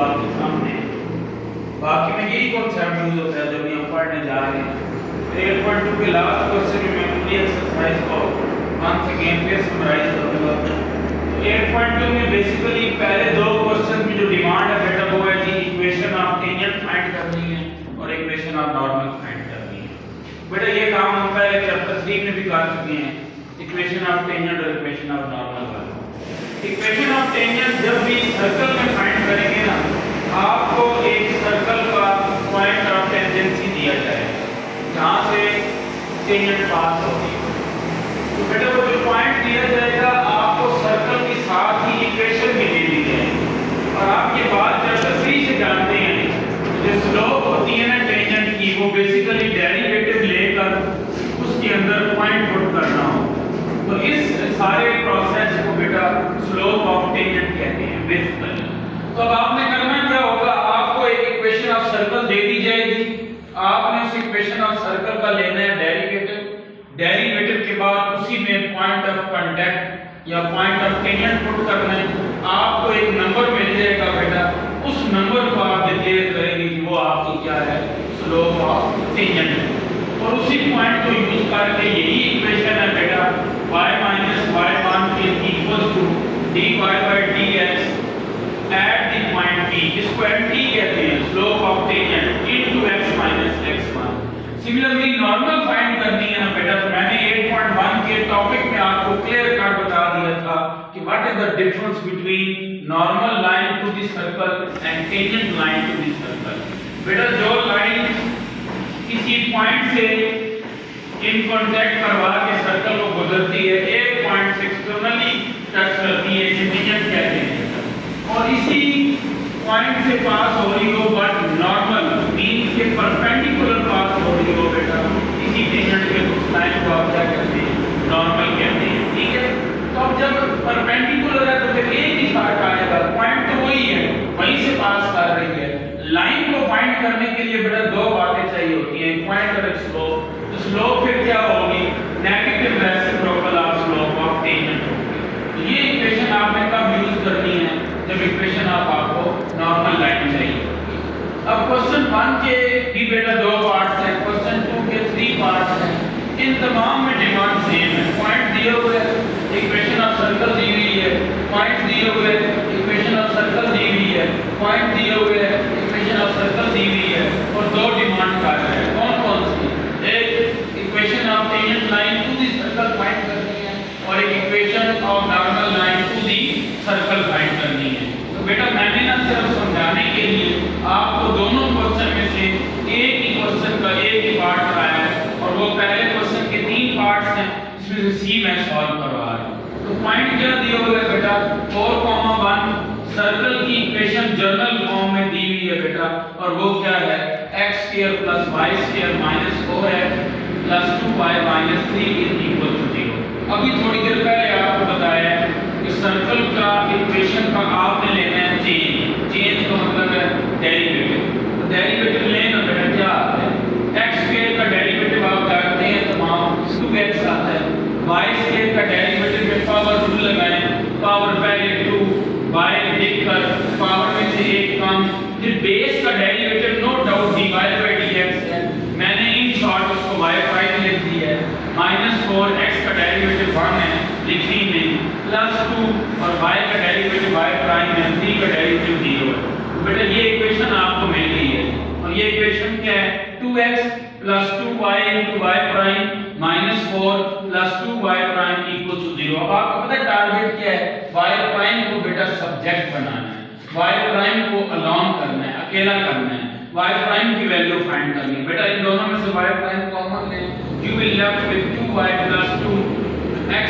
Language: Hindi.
आपके सामने बाकी में यही कॉन्सेप्ट यूज होता है जब हम पढ़ने जा रहे हैं। 8.2 के लास्ट क्वेश्चन में मैं पूरी एक्सरसाइज को वंस अगेन फिर समराइज करूंगा। तो 8.2 में बेसिकली पहले दो क्वेश्चन की जो डिमांड है बेटा वो है जी इक्वेशन ऑफ टेंजेंट फाइंड करनी है और इक्वेशन ऑफ नॉर्मल फाइंड करनी है। बेटा ये काम हम पहले चैप्टर 3 में भी कर चुके हैं, इक्वेशन ऑफ टेंजेंट और इक्वेशन ऑफ नॉर्मल वाला। इक्वेशन ऑफ टेंजेंट जब भी सर्कल में फाइंड करेंगे ना, आपको एक सर्कल का पॉइंट ऑफ टेंजेंसी दिया जाएगा जहां से टेंजेंट पास होगी। तो बेटा वो जो पॉइंट दिया जाएगा आपको सर्कल के साथ ही इक्वेशन भी दे दी जाएगी। और आप ये बात चैप्टर 3 से जानते हैं जो स्लोप होती है ना टेंजेंट की, वो बेसिकली डेरिवेटिव लेकर उसके अंदर पॉइंट पुट करना हो। तो इस सारे प्रोसेस को बेटा स्लोप ऑफ टेंजेंट कहते हैं बेसिकली। तो अब आपने करना क्या होगा, आपको एक इक्वेशन ऑफ सर्कल दे दी जाएगी, आपने उस इक्वेशन ऑफ सर्कल का लेना है डेरिवेटिव। डेरिवेटिव के बाद उसी में पॉइंट ऑफ कांटेक्ट या पॉइंट ऑफ टेंजेंट पुट करना है। आपको एक नंबर मिल जाएगा बेटा, उस नंबर को आप डिक्लेयर करेंगे कि वो आपकी क्या है, स्लोप ऑफ टेंजेंट। और उसी पॉइंट को यूज करके यही इक्वेशन है बेटा y minus y1 is equal to dy by dx at the point P, इसको mt कहते हैं, slope of tangent into x minus x1। Similarly normal find करनी है ना बेटा, तो मैंने 8.1 के टॉपिक में आपको क्लियर कट बता दिया था कि what is the difference between normal line to the circle and tangent line to the circle. बेटा जो लाइन किसी पॉइंट से इन कांटेक्ट करवा के सर्कल को गुजरती है, एक पॉइंट से एक्सटर्नली टच करती है, इसे टेंजेंट कहते हैं। और इसी पॉइंट से पास हो रही हो बट नॉर्मल मींस के परपेंडिकुलर पास हो रही हो बेटा, इसी टेंजेंट के उस लाइन को आप क्या कहते हैं, नॉर्मल कहते हैं। ठीक है, तो अब जब परपेंडिकुलर है तो फिर एक ही फर्क आएगा, पॉइंट तो वही है, वहीं से पास कर रही है। लाइन को फाइंड करने के लिए बेटा दो बातें चाहिए होती हैं, पॉइंट और एक स्लोप। तो स्लोप फिर क्या होगी, negative reciprocal of slope of tangent होगी। तो ये इक्वेशन आपने कब यूज करनी है, जब इक्वेशन ऑफ आपको नॉर्मल लाइन चाहिए। अब क्वेश्चन 1 के भी बेटा दो पार्ट्स हैं, क्वेश्चन 2 के 3 पार्ट्स हैं। इन तमाम में डिमांड सेम है, पॉइंट दिए हुए, इक्वेशन ऑफ सर्कल दी हुई है, पॉइंट दिए हुए, इक्वेशन ऑफ सर्कल दी हुई है, पॉइंट दिए हुए, इक्वेशन ऑफ सर्कल दी हुई है, और दो डिमांड कर रहे हैं। कौन कौन सी, एक equation of tangent line to the circle find करनी है और एक equation of normal line to the circle find करनी है। तो बेटा मैंने ना सिर्फ समझाने के लिए आपको दोनों क्वेश्चन में से एक ही क्वेश्चन का एक ही पार्ट कराया है, और वो पहले क्वेश्चन के 3 पार्ट्स हैं, इसमें से सी मैं सॉल्व करवा रहा हूं। तो पॉइंट क्या दिया हुआ है बेटा, 4,1 सर्कल की इक्वेशन जर्नल फॉर्म में दी हुई है बेटा, और वो क्या है, x² + y² - 4x + 2y - 3 = 0। अभी थोड़ी देर पहले आपको बताया कि सर्कल का इक्वेशन का आपने लेना है चेंज। चेंज का मतलब है डेरिवेटिव। तो डेरिवेटिव लेना बेटा क्या आता है, x² का डेरिवेटिव आप जानते हैं तमाम 2x आता है, y² का डेरिवेटिव में पावर रूल लगाएं, पावर पहले 2, y लिखकर पावर में से एक कम, फिर बेस का डेरिवेटिव नो डाउट dy/dx है, मैंने इन शॉर्ट उसको y' लिख दिया है, -4x का डेरिवेटिव 1 है लिखने में, +2 और y का डेरिवेटिव y' है, 3 का डेरिवेटिव 0 है। तो बेटा ये इक्वेशन आपको मिल गई है, और ये इक्वेशन क्या है, 2x + 2y * y' -4 + 2y' = 0। अब आपको पता है टारगेट क्या है, y' को बेटा सब्जेक्ट बनाना है, y' को अलोन करना है, अकेला करना है, y' की वैल्यू फाइंड करनी है। बेटा इन दोनों में से y' कॉमन ले, you will left with 2y + 2x